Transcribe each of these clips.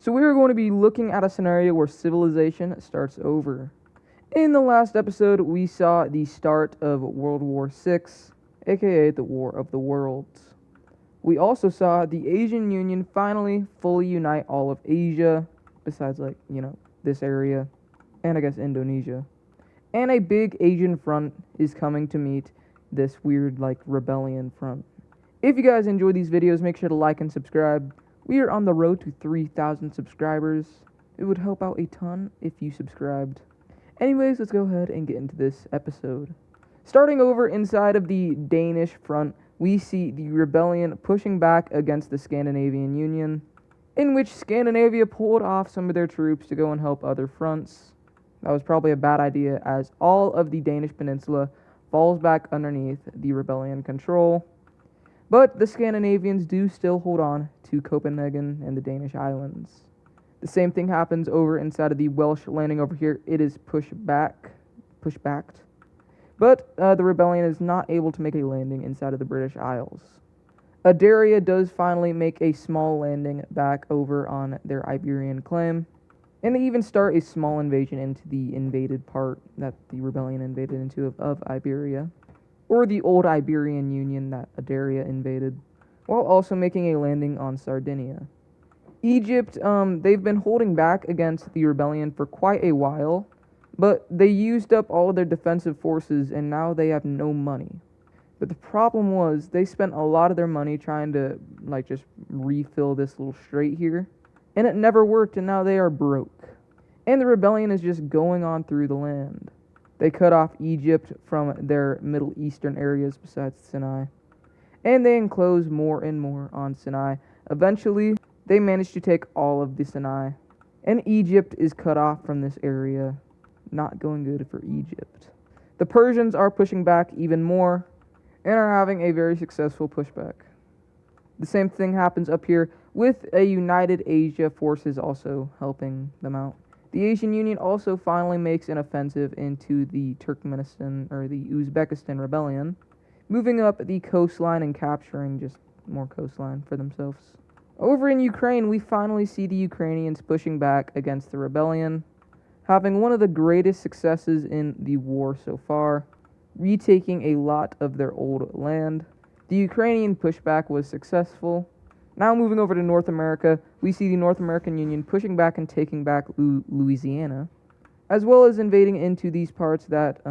So we are going to be looking at a scenario where civilization starts over. In the last episode, we saw the start of World War VI, aka the War of the Worlds. We also saw the Asian Union finally fully unite all of Asia, besides this area, and I guess Indonesia. And a big Asian front is coming to meet this weird rebellion front. If you guys enjoy these videos, make sure to like and subscribe. We are on the road to 3,000 subscribers. It would help out a ton if you subscribed. Anyways, let's go ahead and get into this episode. Starting over inside of the Danish front, we see the rebellion pushing back against the Scandinavian Union, in which Scandinavia pulled off some of their troops to go and help other fronts. That was probably a bad idea, as all of the Danish peninsula falls back underneath the rebellion control. But the Scandinavians do still hold on to Copenhagen and the Danish islands. The same thing happens over inside of the Welsh landing over here. It is pushed backed. But the rebellion is not able to make a landing inside of the British Isles. Adaria does finally make a small landing back over on their Iberian claim. And they even start a small invasion into the invaded part that the rebellion invaded into of Iberia, or the old Iberian Union that Adaria invaded, while also making a landing on Sardinia. Egypt, they've been holding back against the rebellion for quite a while, but they used up all of their defensive forces and now they have no money. But the problem was they spent a lot of their money trying to just refill this little strait here, and it never worked, and now they are broke. And the rebellion is just going on through the land. They cut off Egypt from their Middle Eastern areas besides Sinai, and they enclose more and more on Sinai. Eventually, they manage to take all of the Sinai, and Egypt is cut off from this area. Not going good for Egypt. The Persians are pushing back even more, and are having a very successful pushback. The same thing happens up here with a united Asia forces also helping them out. The Asian Union also finally makes an offensive into the Turkmenistan or the Uzbekistan rebellion, moving up the coastline and capturing just more coastline for themselves. Over in Ukraine, we finally see the Ukrainians pushing back against the rebellion, having one of the greatest successes in the war so far, retaking a lot of their old land. The Ukrainian pushback was successful. Now moving over to North America, we see the North American Union pushing back and taking back Louisiana, as well as invading into these parts that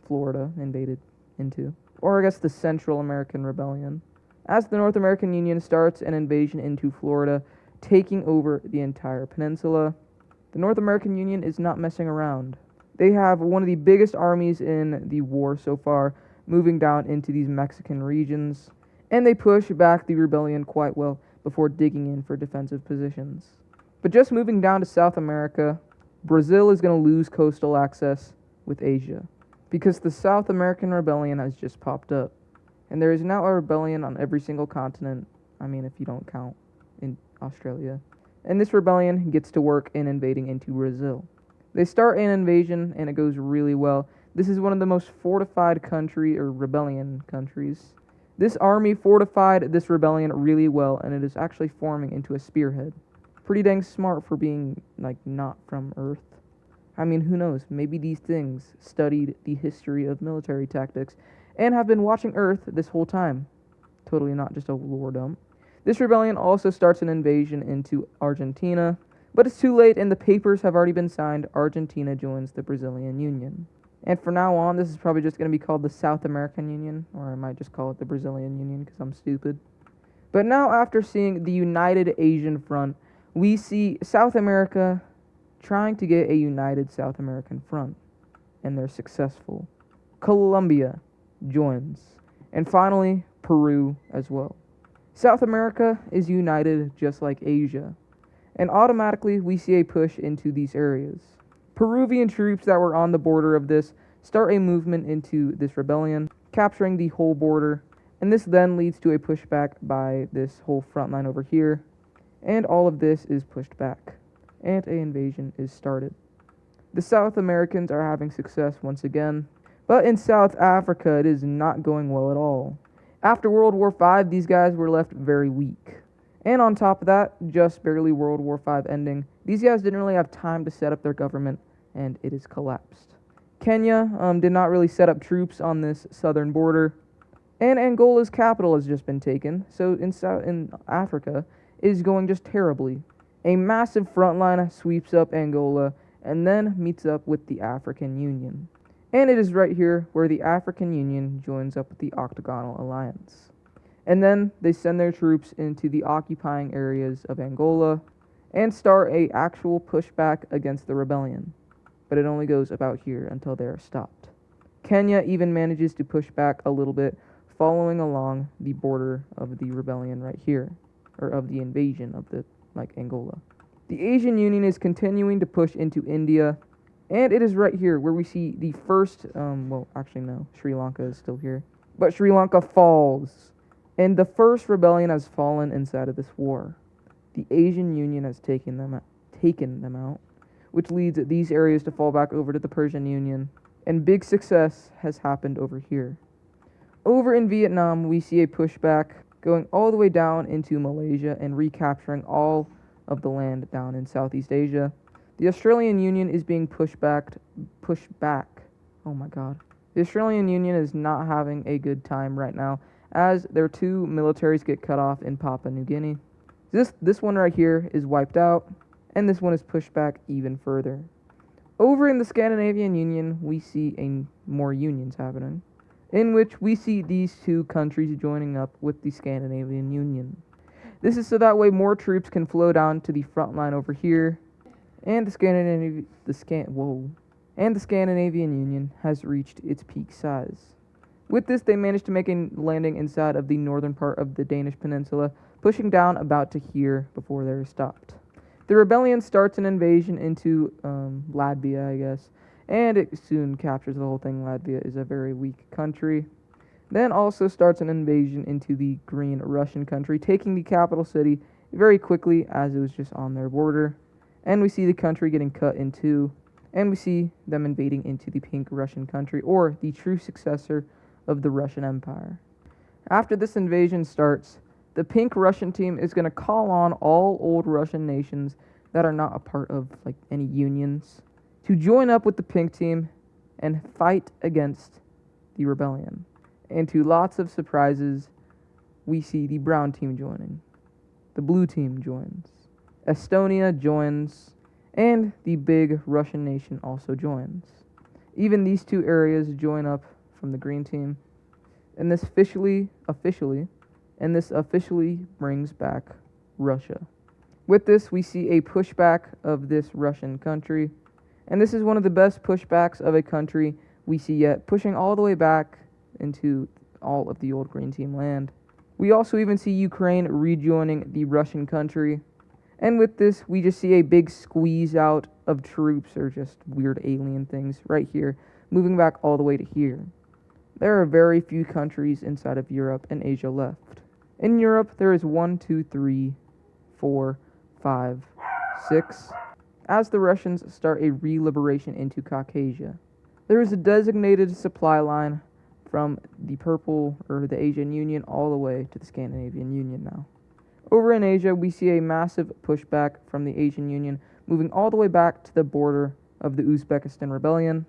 Florida invaded into, or I guess the Central American Rebellion, as the North American Union starts an invasion into Florida, taking over the entire peninsula. The North American Union is not messing around. They have one of the biggest armies in the war so far, moving down into these Mexican regions, and they push back the rebellion quite well before digging in for defensive positions. But just moving down to South America, Brazil is going to lose coastal access with Asia, because the South American rebellion has just popped up, and there is now a rebellion on every single continent, if you don't count in Australia. And this rebellion gets to work in invading into Brazil. They start an invasion, and it goes really well. This is one of the most fortified rebellion countries. This army fortified this rebellion really well, and it is actually forming into a spearhead. Pretty dang smart for being, not from Earth. Who knows? Maybe these things studied the history of military tactics and have been watching Earth this whole time. Totally not just a lore dump. This rebellion also starts an invasion into Argentina, but it's too late and the papers have already been signed. Argentina joins the Brazilian Union. And from now on, this is probably just going to be called the South American Union, or I might just call it the Brazilian Union because I'm stupid. But now, after seeing the United Asian Front, we see South America trying to get a united South American front, and they're successful. Colombia joins, and finally, Peru as well. South America is united just like Asia, and automatically we see a push into these areas. Peruvian troops that were on the border of this start a movement into this rebellion, capturing the whole border, and this then leads to a pushback by this whole front line over here, and all of this is pushed back, and an invasion is started. The South Americans are having success once again, but in South Africa it is not going well at all. After World War V, these guys were left very weak, And on top of that, just barely World War V ending, these guys didn't really have time to set up their government, and it has collapsed. Kenya did not really set up troops on this southern border, and Angola's capital has just been taken, so in Africa, it is going just terribly. A massive front line sweeps up Angola, and then meets up with the African Union. And it is right here where the African Union joins up with the Octagonal Alliance. And then they send their troops into the occupying areas of Angola and start a actual pushback against the rebellion. But it only goes about here until they are stopped. Kenya even manages to push back a little bit, following along the border of the rebellion right here, or of the invasion of Angola. The Asian Union is continuing to push into India, and it is right here where we see the first, Sri Lanka is still here, but Sri Lanka falls. And the first rebellion has fallen inside of this war. The Asian Union has taken them out, which leads these areas to fall back over to the Persian Union. And big success has happened over here. Over in Vietnam, we see a pushback going all the way down into Malaysia and recapturing all of the land down in Southeast Asia. The Australian Union is being pushed back. Oh my god. The Australian Union is not having a good time right now, as their two militaries get cut off in Papua New Guinea. This one right here is wiped out, and this one is pushed back even further. Over in the Scandinavian Union, we see more unions happening, in which we see these two countries joining up with the Scandinavian Union. This is so that way more troops can flow down to the front line over here, and the Scandinavian Union has reached its peak size. With this, they managed to make a landing inside of the northern part of the Danish peninsula, pushing down about to here before they are stopped. The rebellion starts an invasion into Latvia, I guess, and it soon captures the whole thing. Latvia is a very weak country. Then also starts an invasion into the green Russian country, taking the capital city very quickly as it was just on their border. And we see the country getting cut in two, and we see them invading into the pink Russian country, or the true successor of the Russian Empire. After this invasion starts, the pink Russian team is going to call on all old Russian nations that are not a part of any unions to join up with the pink team and fight against the rebellion. And to lots of surprises, we see the brown team joining. The blue team joins. Estonia joins, and the big Russian nation also joins. Even these two areas join up from the green team, and this officially brings back Russia. With this, we see a pushback of this Russian country, and this is one of the best pushbacks of a country we see yet, pushing all the way back into all of the old green team land. We also even see Ukraine rejoining the Russian country, and with this, we just see a big squeeze out of troops, or just weird alien things right here, moving back all the way to here. There are very few countries inside of Europe and Asia left. In Europe, there is 1, 2, 3, 4, 5, 6, as the Russians start a re-liberation into Caucasia. There is a designated supply line from the purple, or the Asian Union, all the way to the Scandinavian Union now. Over in Asia, we see a massive pushback from the Asian Union, moving all the way back to the border of the Uzbekistan rebellion.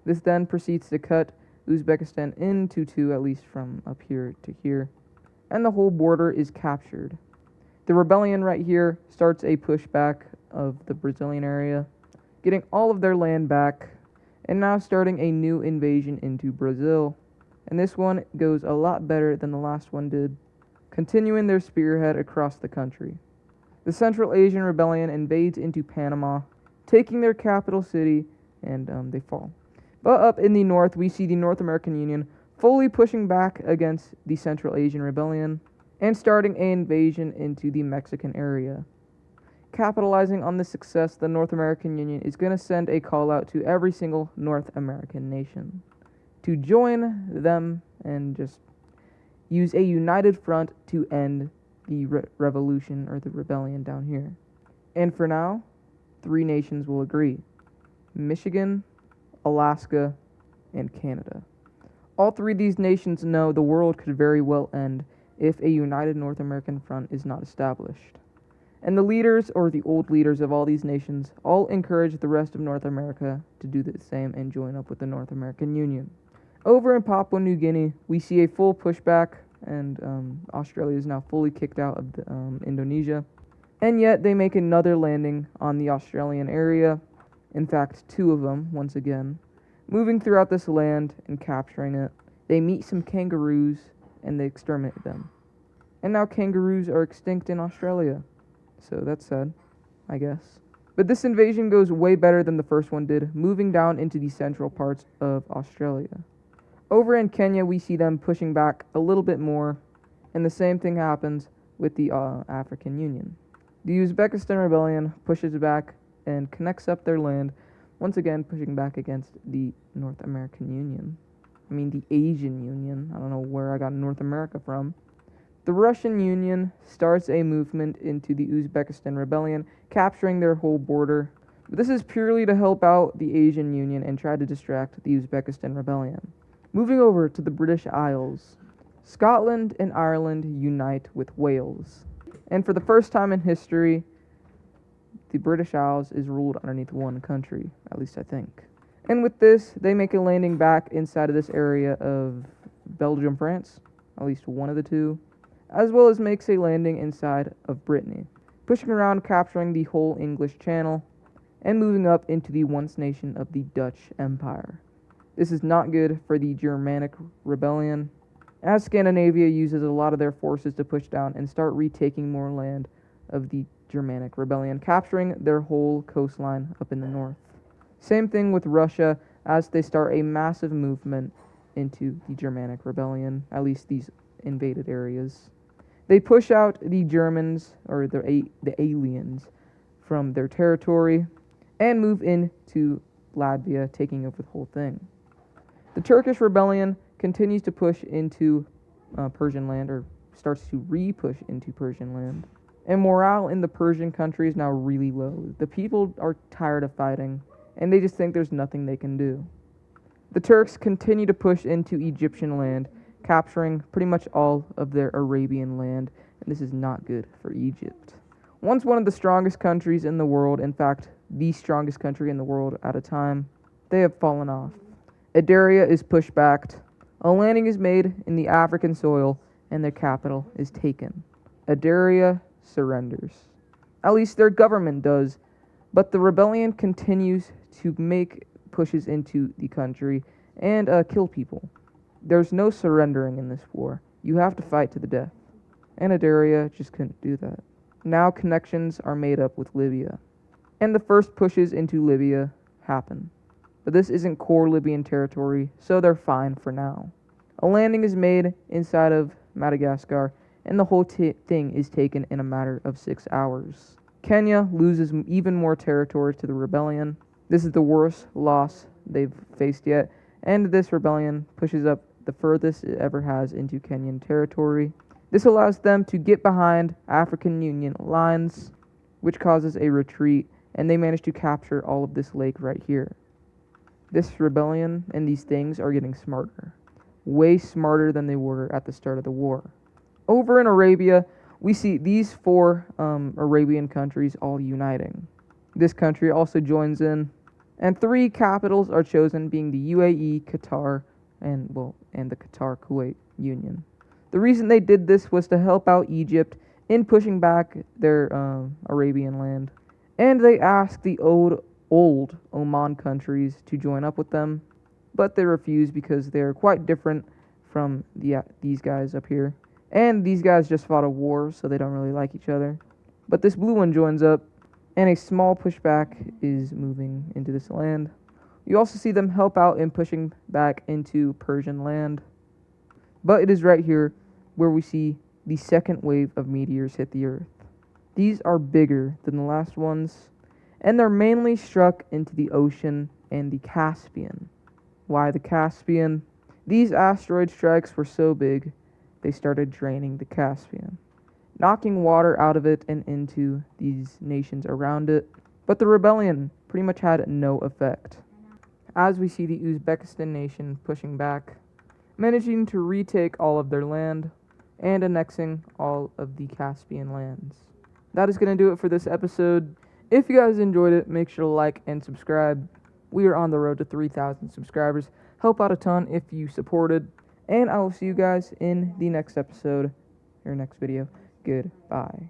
This then proceeds to cut Uzbekistan into two, at least from up here to here, and the whole border is captured. The rebellion right here starts a pushback of the Brazilian area, getting all of their land back, and now starting a new invasion into Brazil. And this one goes a lot better than the last one did, continuing their spearhead across the country. The Central Asian rebellion invades into Panama, taking their capital city, and they fall. But up in the north, we see the North American Union fully pushing back against the Central Asian rebellion and starting an invasion into the Mexican area. Capitalizing on this success, the North American Union is going to send a call out to every single North American nation to join them and just use a united front to end the revolution, or the rebellion down here. And for now, 3 nations will agree: Michigan, Alaska, and Canada. All 3 of these nations know the world could very well end if a united North American front is not established. And the leaders, or the old leaders of all these nations, all encourage the rest of North America to do the same and join up with the North American Union. Over in Papua New Guinea, we see a full pushback, and Australia is now fully kicked out of Indonesia. And yet they make another landing on the Australian area, in fact 2 of them once again, moving throughout this land and capturing it. They meet some kangaroos and they exterminate them. And now kangaroos are extinct in Australia. So that's sad, I guess. But this invasion goes way better than the first one did, moving down into the central parts of Australia. Over in Kenya, we see them pushing back a little bit more, and the same thing happens with the African Union. The Uzbekistan rebellion pushes back and connects up their land, once again pushing back against the North American Union. I mean, the Asian Union. I don't know where I got North America from. The Russian Union starts a movement into the Uzbekistan rebellion, capturing their whole border. But this is purely to help out the Asian Union and try to distract the Uzbekistan rebellion. Moving over to the British Isles, Scotland and Ireland unite with Wales. And for the first time in history, the British Isles is ruled underneath one country, at least I think. And with this, they make a landing back inside of this area of Belgium, France, at least one of the two, as well as makes a landing inside of Brittany, pushing around, capturing the whole English Channel, and moving up into the once nation of the Dutch Empire. This is not good for the Germanic rebellion, as Scandinavia uses a lot of their forces to push down and start retaking more land of the Germanic rebellion, capturing their whole coastline up in the north. Same thing with Russia, as they start a massive movement into the Germanic rebellion, at least these invaded areas. They push out the Germans, or the aliens, from their territory and move into Latvia, taking over the whole thing. The Turkish rebellion continues to push into Persian land, or starts to re-push into Persian land. And morale in the Persian country is now really low. The people are tired of fighting, and they just think there's nothing they can do. The Turks continue to push into Egyptian land, capturing pretty much all of their Arabian land, and this is not good for Egypt. Once one of the strongest countries in the world, in fact, the strongest country in the world at a time, they have fallen off. Adaria is pushed back, a landing is made in the African soil, and their capital is taken. Adaria surrenders. At least their government does, but the rebellion continues to make pushes into the country and kill people. There's no surrendering in this war. You have to fight to the death. And Adaria just couldn't do that. Now connections are made up with Libya. And the first pushes into Libya happen. But this isn't core Libyan territory, so they're fine for now. A landing is made inside of Madagascar, and the whole thing is taken in a matter of 6 hours. Kenya loses even more territory to the rebellion. This is the worst loss they've faced yet, and this rebellion pushes up the furthest it ever has into Kenyan territory. This allows them to get behind African Union lines, which causes a retreat, and they manage to capture all of this lake right here. This rebellion and these things are getting smarter. Way smarter than they were at the start of the war. Over in Arabia, we see these 4 Arabian countries all uniting. This country also joins in, and 3 capitals are chosen, being the UAE, Qatar, and the Qatar-Kuwait Union. The reason they did this was to help out Egypt in pushing back their Arabian land, and they asked the old Oman countries to join up with them, but they refused because they're quite different from these guys up here. And these guys just fought a war, so they don't really like each other. But this blue one joins up, and a small pushback is moving into this land. You also see them help out in pushing back into Persian land. But it is right here where we see the second wave of meteors hit the Earth. These are bigger than the last ones, and they're mainly struck into the ocean and the Caspian. Why the Caspian? These asteroid strikes were so big, they started draining the Caspian, knocking water out of it and into these nations around it. But the rebellion pretty much had no effect, as we see the Uzbekistan nation pushing back, managing to retake all of their land, and annexing all of the Caspian lands. That is going to do it for this episode. If you guys enjoyed it, make sure to like and subscribe. We are on the road to 3,000 subscribers. Help out a ton if you supported. And I will see you guys in the next episode, or next video. Goodbye.